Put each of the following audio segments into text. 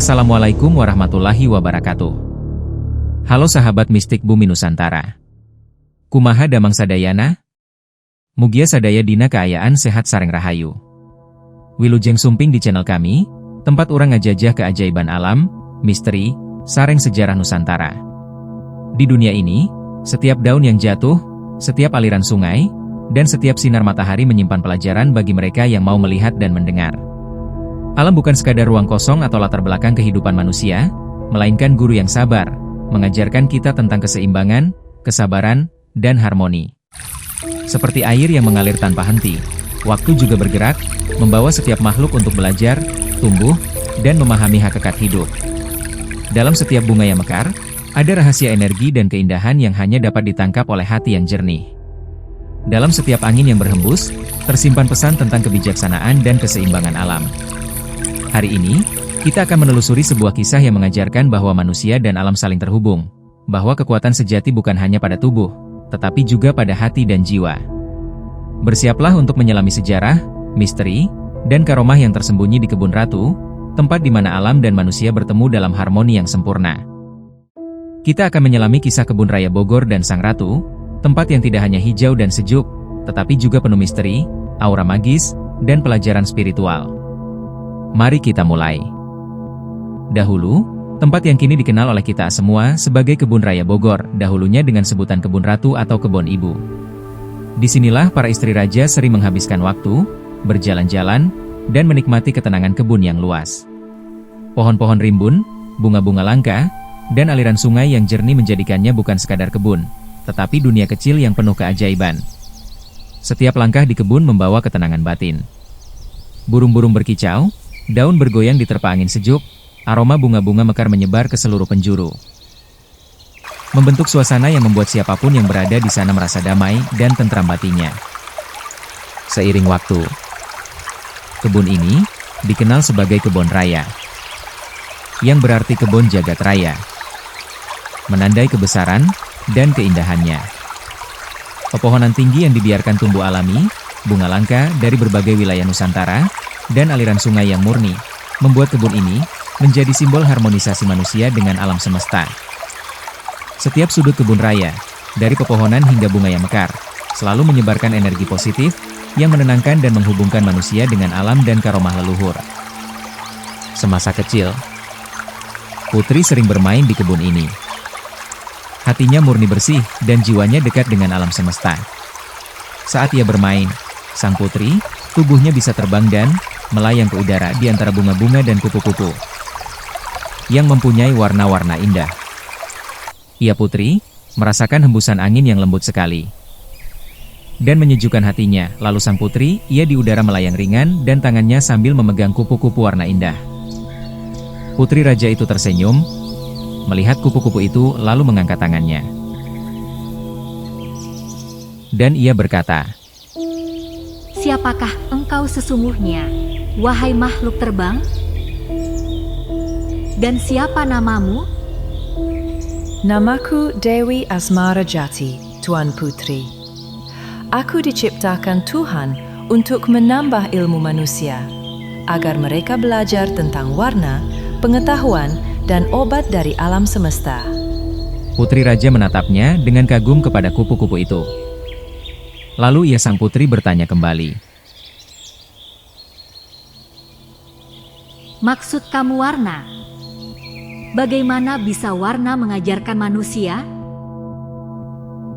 Assalamualaikum warahmatullahi wabarakatuh. Halo sahabat mistik Bumi Nusantara. Kumaha damang sadayana? Mugia sadaya dina kaayaan sehat sareng rahayu. Wilujeng sumping di channel kami, tempat urang ngajajah keajaiban alam, misteri, sareng sejarah Nusantara. Di dunia ini, setiap daun yang jatuh, setiap aliran sungai, dan setiap sinar matahari menyimpan pelajaran bagi mereka yang mau melihat dan mendengar. Alam bukan sekadar ruang kosong atau latar belakang kehidupan manusia, melainkan guru yang sabar, mengajarkan kita tentang keseimbangan, kesabaran, dan harmoni. Seperti air yang mengalir tanpa henti, waktu juga bergerak, membawa setiap makhluk untuk belajar, tumbuh, dan memahami hakikat hidup. Dalam setiap bunga yang mekar, ada rahasia energi dan keindahan yang hanya dapat ditangkap oleh hati yang jernih. Dalam setiap angin yang berhembus, tersimpan pesan tentang kebijaksanaan dan keseimbangan alam. Hari ini, kita akan menelusuri sebuah kisah yang mengajarkan bahwa manusia dan alam saling terhubung, bahwa kekuatan sejati bukan hanya pada tubuh, tetapi juga pada hati dan jiwa. Bersiaplah untuk menyelami sejarah, misteri, dan karomah yang tersembunyi di Kebun Ratu, tempat di mana alam dan manusia bertemu dalam harmoni yang sempurna. Kita akan menyelami kisah Kebun Raya Bogor dan Sang Ratu, tempat yang tidak hanya hijau dan sejuk, tetapi juga penuh misteri, aura magis, dan pelajaran spiritual. Mari kita mulai. Dahulu, tempat yang kini dikenal oleh kita semua sebagai Kebun Raya Bogor, dahulunya dengan sebutan Kebun Ratu atau Kebon Ibu. Disinilah para istri raja sering menghabiskan waktu, berjalan-jalan, dan menikmati ketenangan kebun yang luas. Pohon-pohon rimbun, bunga-bunga langka, dan aliran sungai yang jernih menjadikannya bukan sekadar kebun, tetapi dunia kecil yang penuh keajaiban. Setiap langkah di kebun membawa ketenangan batin. Burung-burung berkicau, daun bergoyang diterpa angin sejuk, aroma bunga-bunga mekar menyebar ke seluruh penjuru. Membentuk suasana yang membuat siapapun yang berada di sana merasa damai dan tentram batinnya. Seiring waktu, kebun ini dikenal sebagai Kebon Raya, yang berarti kebun jagat raya, menandai kebesaran dan keindahannya. Pepohonan tinggi yang dibiarkan tumbuh alami, bunga langka dari berbagai wilayah Nusantara, dan aliran sungai yang murni, membuat kebun ini menjadi simbol harmonisasi manusia dengan alam semesta. Setiap sudut kebun raya, dari pepohonan hingga bunga yang mekar, selalu menyebarkan energi positif, yang menenangkan dan menghubungkan manusia dengan alam dan karomah leluhur. Semasa kecil, Putri sering bermain di kebun ini. Hatinya murni bersih, dan jiwanya dekat dengan alam semesta. Saat ia bermain, sang putri, tubuhnya bisa terbang dan melayang ke udara di antara bunga-bunga dan kupu-kupu yang mempunyai warna-warna indah. Ia putri, merasakan hembusan angin yang lembut sekali dan menyejukkan hatinya. Lalu sang putri, ia di udara melayang ringan dan tangannya sambil memegang kupu-kupu warna indah. Putri raja itu tersenyum melihat kupu-kupu itu, lalu mengangkat tangannya. Dan ia berkata, "Siapakah engkau sesungguhnya, wahai makhluk terbang? Dan siapa namamu?" Namaku Dewi Asmara Jati, Tuan Putri. Aku diciptakan Tuhan untuk menambah ilmu manusia, agar mereka belajar tentang warna, pengetahuan, dan obat dari alam semesta. Putri raja menatapnya dengan kagum kepada kupu-kupu itu. Lalu ia sang putri bertanya kembali, "Maksud kamu warna? Bagaimana bisa warna mengajarkan manusia?"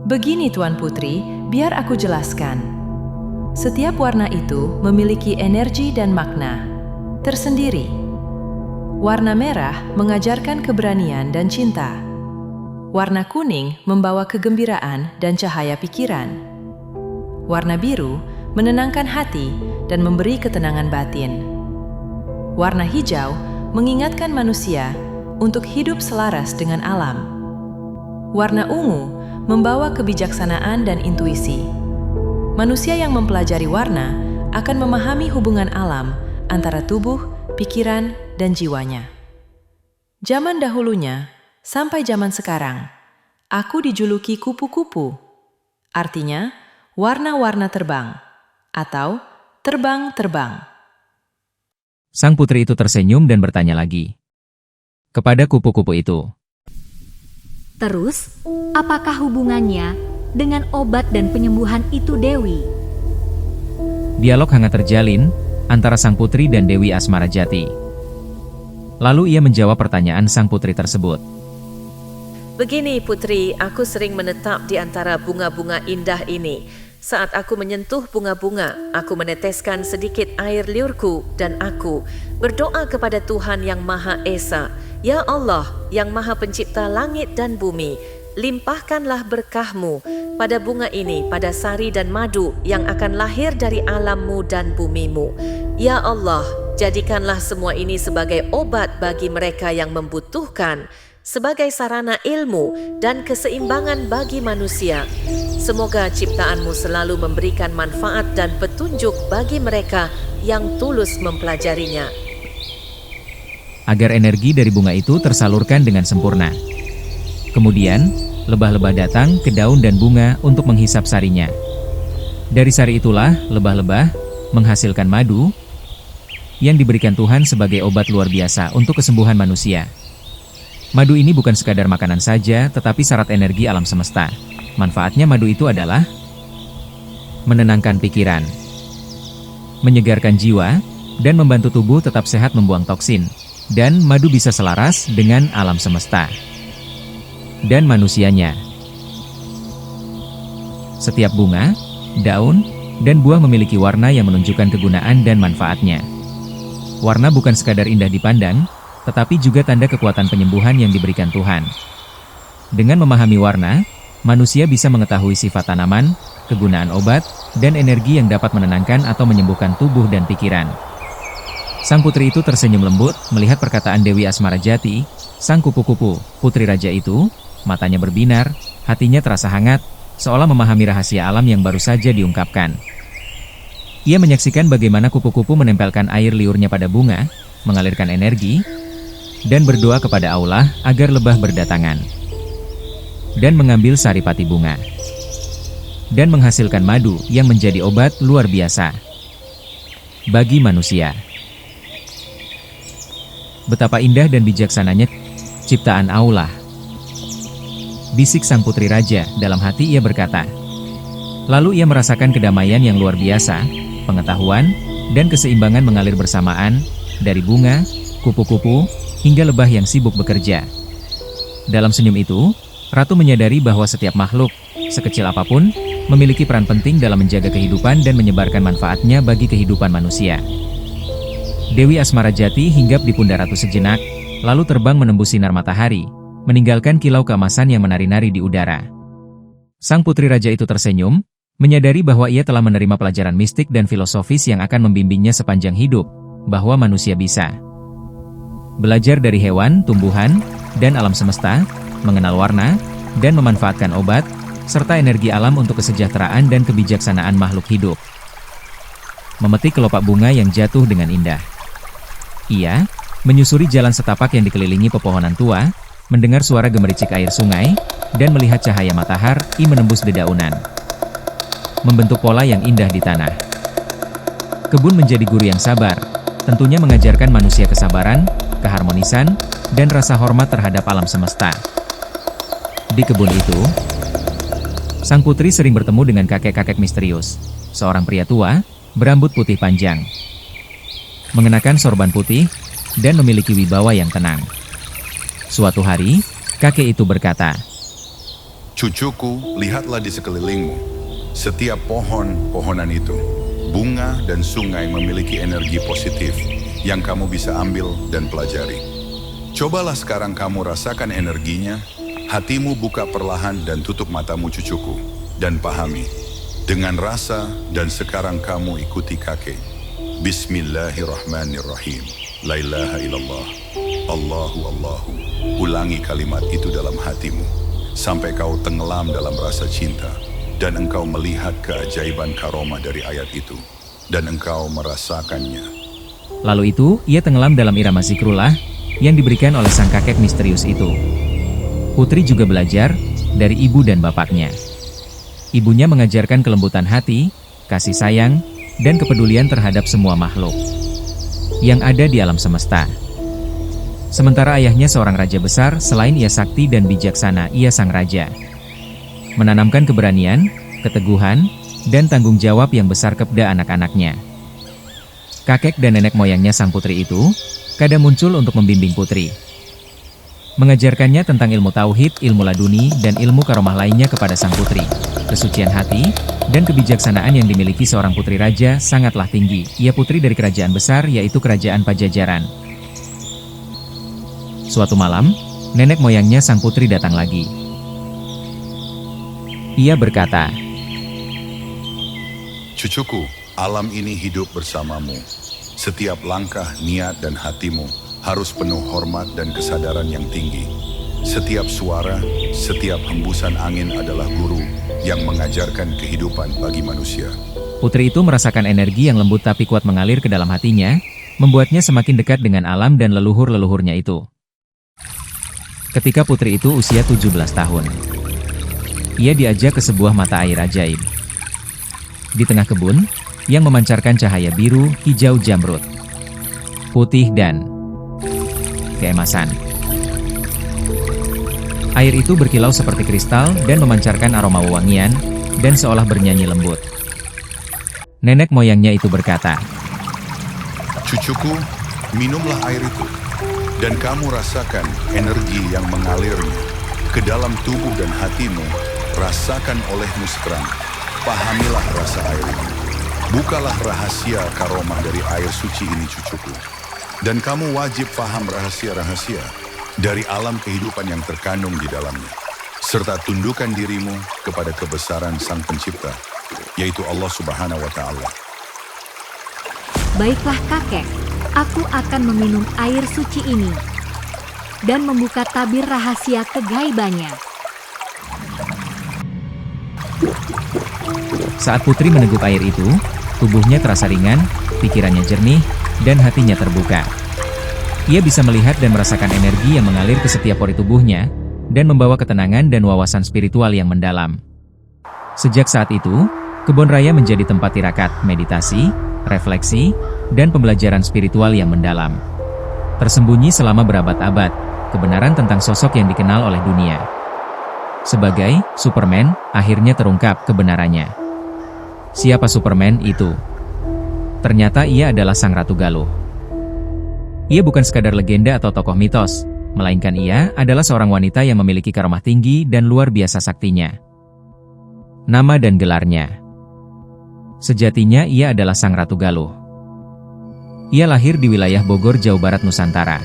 Begini Tuan Putri, biar aku jelaskan. Setiap warna itu memiliki energi dan makna tersendiri. Warna merah mengajarkan keberanian dan cinta. Warna kuning membawa kegembiraan dan cahaya pikiran. Warna biru menenangkan hati dan memberi ketenangan batin. Warna hijau mengingatkan manusia untuk hidup selaras dengan alam. Warna ungu membawa kebijaksanaan dan intuisi. Manusia yang mempelajari warna akan memahami hubungan alam antara tubuh, pikiran, dan jiwanya. Zaman dahulunya sampai zaman sekarang, aku dijuluki kupu-kupu. Artinya, warna-warna terbang atau terbang-terbang. Sang putri itu tersenyum dan bertanya lagi, kepada kupu-kupu itu. Terus, apakah hubungannya dengan obat dan penyembuhan itu, Dewi? Dialog hangat terjalin antara sang putri dan Dewi Asmarajati. Lalu ia menjawab pertanyaan sang putri tersebut. Begini putri, aku sering menetap di antara bunga-bunga indah ini. Saat aku menyentuh bunga-bunga, aku meneteskan sedikit air liurku dan aku berdoa kepada Tuhan yang Maha Esa. Ya Allah, yang Maha Pencipta langit dan bumi, limpahkanlah berkah-Mu pada bunga ini, pada sari dan madu yang akan lahir dari alam-Mu dan bumi-Mu. Ya Allah, jadikanlah semua ini sebagai obat bagi mereka yang membutuhkan, sebagai sarana ilmu dan keseimbangan bagi manusia. Semoga ciptaan-Mu selalu memberikan manfaat dan petunjuk bagi mereka yang tulus mempelajarinya. Agar energi dari bunga itu tersalurkan dengan sempurna. Kemudian, lebah-lebah datang ke daun dan bunga untuk menghisap sarinya. Dari sari itulah, lebah-lebah menghasilkan madu yang diberikan Tuhan sebagai obat luar biasa untuk kesembuhan manusia. Madu ini bukan sekadar makanan saja, tetapi syarat energi alam semesta. Manfaatnya madu itu adalah menenangkan pikiran, menyegarkan jiwa, dan membantu tubuh tetap sehat membuang toksin. Dan madu bisa selaras dengan alam semesta dan manusianya. Setiap bunga, daun, dan buah memiliki warna yang menunjukkan kegunaan dan manfaatnya. Warna bukan sekadar indah dipandang, tetapi juga tanda kekuatan penyembuhan yang diberikan Tuhan. Dengan memahami warna, manusia bisa mengetahui sifat tanaman, kegunaan obat, dan energi yang dapat menenangkan atau menyembuhkan tubuh dan pikiran. Sang putri itu tersenyum lembut melihat perkataan Dewi Asmarajati, sang kupu-kupu, putri raja itu, matanya berbinar, hatinya terasa hangat, seolah memahami rahasia alam yang baru saja diungkapkan. Ia menyaksikan bagaimana kupu-kupu menempelkan air liurnya pada bunga, mengalirkan energi, dan berdoa kepada Allah agar lebah berdatangan dan mengambil saripati bunga dan menghasilkan madu yang menjadi obat luar biasa bagi manusia. Betapa indah dan bijaksananya ciptaan Allah, bisik sang putri raja, dalam hati ia berkata. Lalu ia merasakan kedamaian yang luar biasa, pengetahuan, dan keseimbangan mengalir bersamaan, dari bunga, kupu-kupu, hingga lebah yang sibuk bekerja. Dalam senyum itu, Ratu menyadari bahwa setiap makhluk, sekecil apapun, memiliki peran penting dalam menjaga kehidupan dan menyebarkan manfaatnya bagi kehidupan manusia. Dewi Asmarajati hinggap di pundak Ratu sejenak, lalu terbang menembus sinar matahari, meninggalkan kilau keemasan yang menari-nari di udara. Sang putri raja itu tersenyum, menyadari bahwa ia telah menerima pelajaran mistik dan filosofis yang akan membimbingnya sepanjang hidup, bahwa manusia bisa belajar dari hewan, tumbuhan, dan alam semesta, mengenal warna, dan memanfaatkan obat, serta energi alam untuk kesejahteraan dan kebijaksanaan makhluk hidup. Memetik kelopak bunga yang jatuh dengan indah. Ia menyusuri jalan setapak yang dikelilingi pepohonan tua, mendengar suara gemericik air sungai, dan melihat cahaya matahari menembus dedaunan, membentuk pola yang indah di tanah. Kebun menjadi guru yang sabar, tentunya mengajarkan manusia kesabaran, keharmonisan, dan rasa hormat terhadap alam semesta. Di kebun itu, sang putri sering bertemu dengan kakek-kakek misterius, seorang pria tua, berambut putih panjang, mengenakan sorban putih, dan memiliki wibawa yang tenang. Suatu hari, kakek itu berkata, "Cucuku, lihatlah di sekelilingmu. Setiap pohon-pohonan itu, bunga dan sungai memiliki energi positif yang kamu bisa ambil dan pelajari. Cobalah sekarang kamu rasakan energinya, hatimu buka perlahan dan tutup matamu cucuku, dan pahami. Dengan rasa dan sekarang kamu ikuti kakek. Bismillahirrahmanirrahim. La ilaha illallah. Allahu Allahu. Ulangi kalimat itu dalam hatimu, sampai kau tenggelam dalam rasa cinta, dan engkau melihat keajaiban karomah dari ayat itu, dan engkau merasakannya." Lalu itu, ia tenggelam dalam irama zikrullah yang diberikan oleh sang kakek misterius itu. Putri juga belajar dari ibu dan bapaknya. Ibunya mengajarkan kelembutan hati, kasih sayang, dan kepedulian terhadap semua makhluk yang ada di alam semesta. Sementara ayahnya seorang raja besar, selain ia sakti dan bijaksana, ia sang raja. Menanamkan keberanian, keteguhan, dan tanggung jawab yang besar kepada anak-anaknya. Kakek dan nenek moyangnya sang putri itu, kadang muncul untuk membimbing putri. Mengajarkannya tentang ilmu tauhid, ilmu laduni, dan ilmu karomah lainnya kepada sang putri. Kesucian hati, dan kebijaksanaan yang dimiliki seorang putri raja sangatlah tinggi. Ia putri dari kerajaan besar, yaitu kerajaan Pajajaran. Suatu malam, nenek moyangnya sang putri datang lagi. Ia berkata, Cucuku, alam ini hidup bersamamu. Setiap langkah, niat, dan hatimu harus penuh hormat dan kesadaran yang tinggi. Setiap suara, setiap hembusan angin adalah guru yang mengajarkan kehidupan bagi manusia. Putri itu merasakan energi yang lembut tapi kuat mengalir ke dalam hatinya, membuatnya semakin dekat dengan alam dan leluhur-leluhurnya itu. Ketika putri itu usia 17 tahun, ia diajak ke sebuah mata air ajaib. Di tengah kebun, yang memancarkan cahaya biru, hijau jamrud, putih dan keemasan. Air itu berkilau seperti kristal dan memancarkan aroma wewangian, dan seolah bernyanyi lembut. Nenek moyangnya itu berkata, Cucuku, minumlah air itu, dan kamu rasakan energi yang mengalirnya ke dalam tubuh dan hatimu. Rasakan olehmu sekarang. Pahamilah rasa air ini. Bukalah rahasia karomah dari air suci ini, cucuku. Dan kamu wajib paham rahasia-rahasia dari alam kehidupan yang terkandung di dalamnya. Serta tundukkan dirimu kepada kebesaran Sang Pencipta, yaitu Allah Subhanahu wa Ta'ala. Baiklah kakek, aku akan meminum air suci ini dan membuka tabir rahasia kegaibannya. Saat putri meneguk air itu, tubuhnya terasa ringan, pikirannya jernih, dan hatinya terbuka. Ia bisa melihat dan merasakan energi yang mengalir ke setiap pori tubuhnya, dan membawa ketenangan dan wawasan spiritual yang mendalam. Sejak saat itu, kebun raya menjadi tempat tirakat, meditasi, refleksi, dan pembelajaran spiritual yang mendalam. Tersembunyi selama berabad-abad, kebenaran tentang sosok yang dikenal oleh dunia sebagai Superman akhirnya terungkap kebenarannya. Siapa Superman itu? Ternyata ia adalah Sang Ratu Galuh. Ia bukan sekadar legenda atau tokoh mitos, melainkan ia adalah seorang wanita yang memiliki karomah tinggi dan luar biasa saktinya. Nama dan gelarnya. Sejatinya ia adalah Sang Ratu Galuh. Ia lahir di wilayah Bogor, Jawa Barat, Nusantara.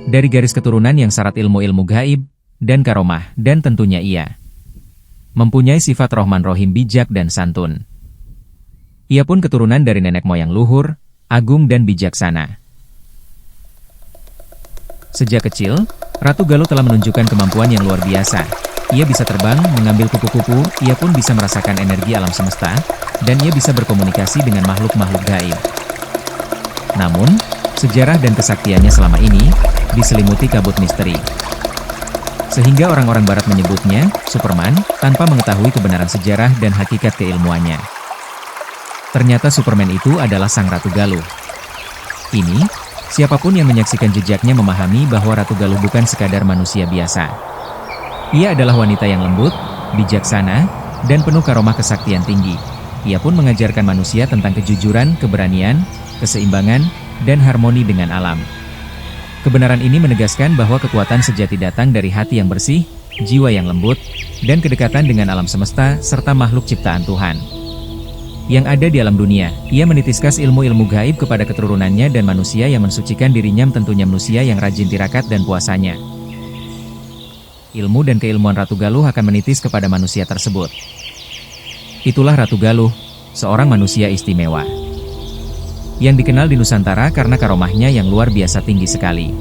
Dari garis keturunan yang syarat ilmu-ilmu gaib dan karomah, dan tentunya ia mempunyai sifat rohman rohim, bijak dan santun. Ia pun keturunan dari nenek moyang luhur, agung dan bijaksana. Sejak kecil, Ratu Galuh telah menunjukkan kemampuan yang luar biasa. Ia bisa terbang, mengambil kupu-kupu, ia pun bisa merasakan energi alam semesta, dan ia bisa berkomunikasi dengan makhluk-makhluk gaib. Namun, sejarah dan kesaktiannya selama ini diselimuti kabut misteri. Sehingga orang-orang barat menyebutnya Superman tanpa mengetahui kebenaran sejarah dan hakikat keilmuannya. Ternyata Superman itu adalah Sang Ratu Galuh. Ini, siapapun yang menyaksikan jejaknya memahami bahwa Ratu Galuh bukan sekadar manusia biasa. Ia adalah wanita yang lembut, bijaksana, dan penuh karomah kesaktian tinggi. Ia pun mengajarkan manusia tentang kejujuran, keberanian, keseimbangan, dan harmoni dengan alam. Kebenaran ini menegaskan bahwa kekuatan sejati datang dari hati yang bersih, jiwa yang lembut, dan kedekatan dengan alam semesta serta makhluk ciptaan Tuhan yang ada di alam dunia. Ia menitiskan ilmu-ilmu gaib kepada keturunannya dan manusia yang mensucikan dirinya, tentunya manusia yang rajin tirakat dan puasanya. Ilmu dan keilmuan Ratu Galuh akan menitis kepada manusia tersebut. Itulah Ratu Galuh, seorang manusia istimewa yang dikenal di Nusantara karena karomahnya yang luar biasa tinggi sekali.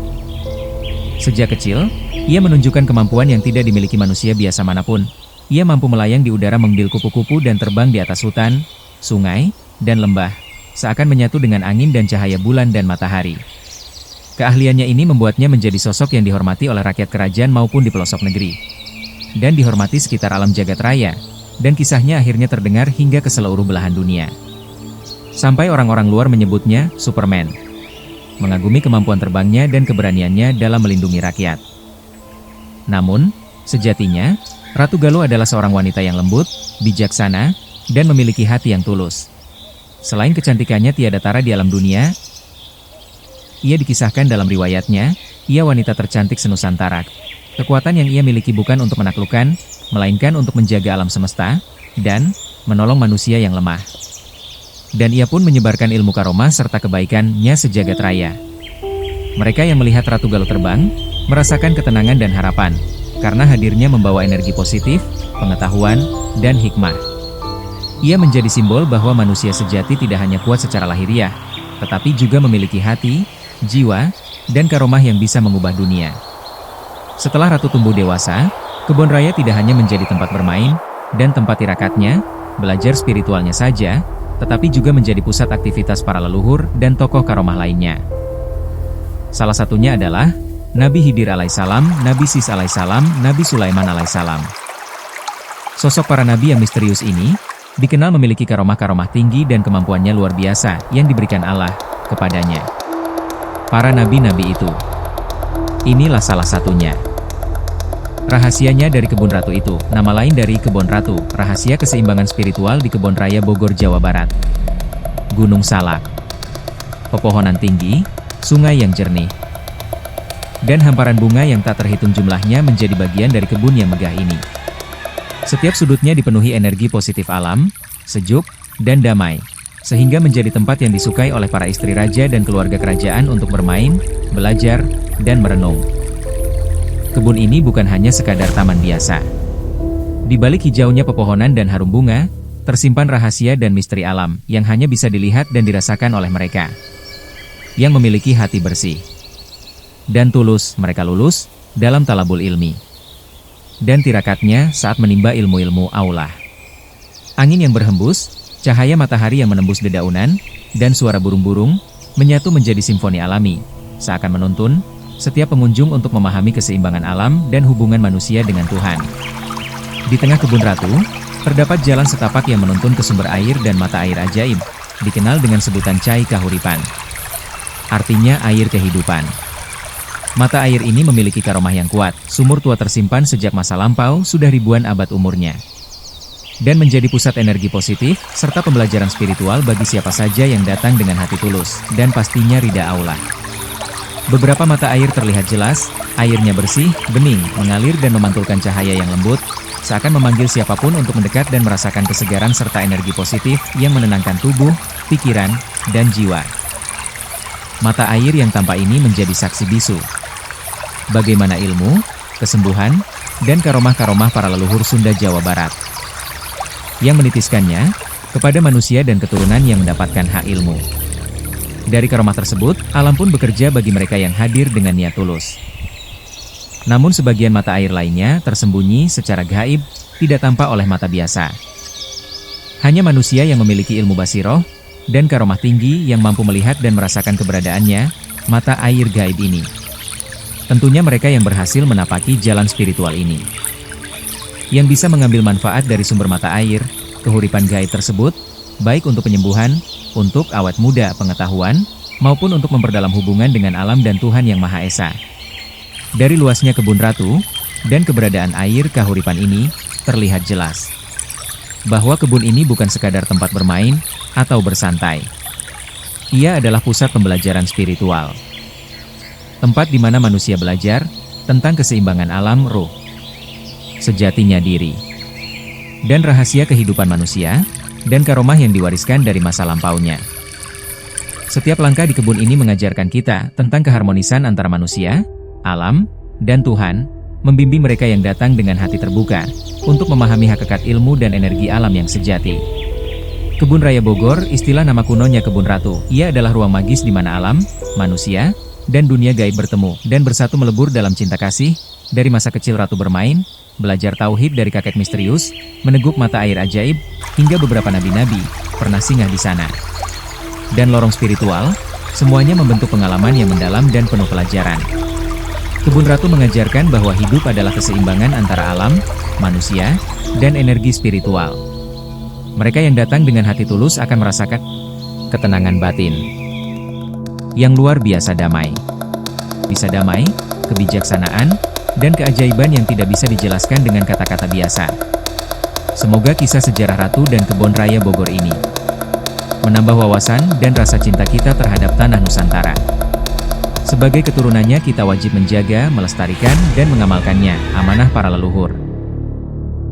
Sejak kecil, ia menunjukkan kemampuan yang tidak dimiliki manusia biasa manapun. Ia mampu melayang di udara, mengambil kupu-kupu dan terbang di atas hutan, sungai, dan lembah, seakan menyatu dengan angin dan cahaya bulan dan matahari. Keahliannya ini membuatnya menjadi sosok yang dihormati oleh rakyat kerajaan maupun di pelosok negeri, dan dihormati sekitar alam jagat raya, dan kisahnya akhirnya terdengar hingga ke seluruh belahan dunia. Sampai orang-orang luar menyebutnya Superman. mengagumi kemampuan terbangnya dan keberaniannya dalam melindungi rakyat. Namun, sejatinya, Ratu Galuh adalah seorang wanita yang lembut, bijaksana, dan memiliki hati yang tulus. Selain kecantikannya tiada tara di alam dunia, ia dikisahkan dalam riwayatnya, ia wanita tercantik senusantara. Kekuatan yang ia miliki bukan untuk menaklukkan, melainkan untuk menjaga alam semesta, dan menolong manusia yang lemah. Dan ia pun menyebarkan ilmu karomah serta kebaikannya sejagat raya. Mereka yang melihat Ratu Galuh terbang, merasakan ketenangan dan harapan, karena hadirnya membawa energi positif, pengetahuan, dan hikmah. Ia menjadi simbol bahwa manusia sejati tidak hanya kuat secara lahiriah, tetapi juga memiliki hati, jiwa, dan karomah yang bisa mengubah dunia. Setelah Ratu tumbuh dewasa, kebun raya tidak hanya menjadi tempat bermain, dan tempat tirakatnya, belajar spiritualnya saja, tetapi juga menjadi pusat aktivitas para leluhur dan tokoh karomah lainnya. Salah satunya adalah Nabi Khidir alaihissalam, Nabi Sis alaihissalam, Nabi Sulaiman alaihissalam. Sosok para nabi yang misterius ini dikenal memiliki karomah-karomah tinggi dan kemampuannya luar biasa yang diberikan Allah kepadanya. Para nabi-nabi itu, inilah salah satunya. Rahasianya dari kebun ratu itu, nama lain dari kebun ratu, rahasia keseimbangan spiritual di Kebun Raya Bogor, Jawa Barat. Gunung Salak, pepohonan tinggi, sungai yang jernih, dan hamparan bunga yang tak terhitung jumlahnya menjadi bagian dari kebun yang megah ini. Setiap sudutnya dipenuhi energi positif alam, sejuk, dan damai, sehingga menjadi tempat yang disukai oleh para istri raja dan keluarga kerajaan untuk bermain, belajar, dan merenung. Kebun ini bukan hanya sekadar taman biasa. Di balik hijaunya pepohonan dan harum bunga, tersimpan rahasia dan misteri alam yang hanya bisa dilihat dan dirasakan oleh mereka yang memiliki hati bersih dan tulus. Mereka lulus dalam talabul ilmi dan tirakatnya saat menimba ilmu-ilmu aulah. Angin yang berhembus, cahaya matahari yang menembus dedaunan, dan suara burung-burung menyatu menjadi simfoni alami, seakan menuntun setiap pengunjung untuk memahami keseimbangan alam dan hubungan manusia dengan Tuhan. Di tengah kebun ratu, terdapat jalan setapak yang menuntun ke sumber air dan mata air ajaib, dikenal dengan sebutan Cai Kahuripan. Artinya air kehidupan. Mata air ini memiliki karomah yang kuat, sumur tua tersimpan sejak masa lampau sudah ribuan abad umurnya. Dan menjadi pusat energi positif, serta pembelajaran spiritual bagi siapa saja yang datang dengan hati tulus, dan pastinya ridha Allah. Beberapa mata air terlihat jelas, airnya bersih, bening, mengalir dan memantulkan cahaya yang lembut, seakan memanggil siapapun untuk mendekat dan merasakan kesegaran serta energi positif yang menenangkan tubuh, pikiran, dan jiwa. Mata air yang tampak ini menjadi saksi bisu bagaimana ilmu, kesembuhan, dan karomah-karomah para leluhur Sunda Jawa Barat yang menitiskannya kepada manusia dan keturunan yang mendapatkan hak ilmu. Dari karomah tersebut, alam pun bekerja bagi mereka yang hadir dengan niat tulus. Namun sebagian mata air lainnya tersembunyi secara gaib, tidak tampak oleh mata biasa. Hanya manusia yang memiliki ilmu basiroh dan karomah tinggi yang mampu melihat dan merasakan keberadaannya, mata air gaib ini. Tentunya mereka yang berhasil menapaki jalan spiritual ini, yang bisa mengambil manfaat dari sumber mata air, kehuripan gaib tersebut, baik untuk penyembuhan, untuk awet muda pengetahuan, maupun untuk memperdalam hubungan dengan alam dan Tuhan Yang Maha Esa. Dari luasnya kebun ratu, dan keberadaan air kahuripan ini, terlihat jelas bahwa kebun ini bukan sekadar tempat bermain, atau bersantai. Ia adalah pusat pembelajaran spiritual. Tempat di mana manusia belajar tentang keseimbangan alam ruh, sejatinya diri, dan rahasia kehidupan manusia, dan karomah yang diwariskan dari masa lampaunya. Setiap langkah di kebun ini mengajarkan kita tentang keharmonisan antara manusia, alam, dan Tuhan, membimbing mereka yang datang dengan hati terbuka, untuk memahami hakikat ilmu dan energi alam yang sejati. Kebun Raya Bogor, istilah nama kunonya Kebun Ratu, ia adalah ruang magis di mana alam, manusia, dan dunia gaib bertemu, dan bersatu melebur dalam cinta kasih. Dari masa kecil Ratu bermain, belajar tauhid dari kakek misterius, meneguk mata air ajaib, hingga beberapa nabi-nabi pernah singgah di sana. Dan lorong spiritual, semuanya membentuk pengalaman yang mendalam dan penuh pelajaran. Kebun Ratu mengajarkan bahwa hidup adalah keseimbangan antara alam, manusia, dan energi spiritual. Mereka yang datang dengan hati tulus akan merasakan ketenangan batin yang luar biasa damai. Bisa damai, kebijaksanaan, dan keajaiban yang tidak bisa dijelaskan dengan kata-kata biasa. Semoga kisah sejarah Ratu dan Kebon Raya Bogor ini menambah wawasan dan rasa cinta kita terhadap tanah Nusantara. Sebagai keturunannya kita wajib menjaga, melestarikan, dan mengamalkannya, amanah para leluhur.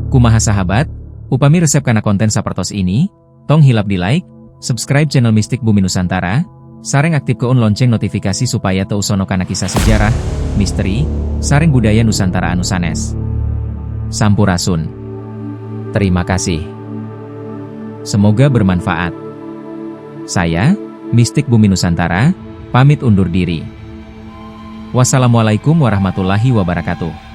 Kumaha sahabat, upami resep kana konten sapertos ini, tong hilap di like, subscribe channel Mistik Bumi Nusantara, sareng aktifkeun lonceng notifikasi supaya teu sono kana kisah sejarah, misteri, sareng budaya Nusantara anu sanes. Sampurasun. Terima kasih. Semoga bermanfaat. Saya, Mistik Bumi Nusantara, pamit undur diri. Wassalamualaikum warahmatullahi wabarakatuh.